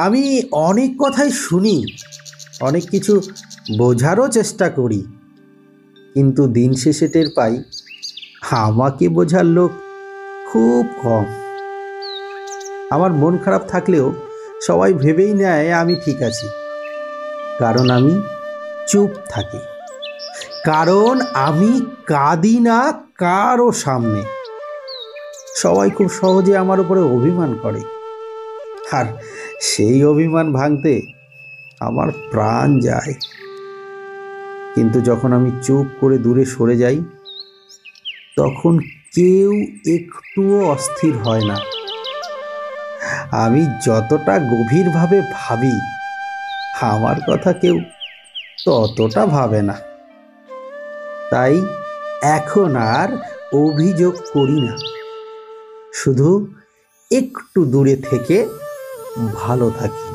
আমি অনেক কথাই শুনি, অনেক কিছু বোঝারও চেষ্টা করি, কিন্তু দিন শেষে টের পাই আমাকে বোঝার লোক খুব কম। আমার মন খারাপ থাকলেও সবাই ভেবেই নেয় আমি ঠিক আছি, কারণ আমি চুপ থাকি, কারণ আমি কাঁদি না কারো সামনে। সবাই খুব সহজে আমার উপরে অভিমান করে, আর সেই অভিমান ভাঙতে আমার প্রাণ যায়। কিন্তু যখন আমি চুপ করে দূরে সরে যাই, তখন কেউ একটুও অস্থির হয় না। আমি যতটা গভীরভাবে ভাবি, আমার কথা কেউ ততটা ভাবে না। তাই এখন আর অভিযোগ করি না, শুধু একটু দূরে থেকে ভালো থাকি।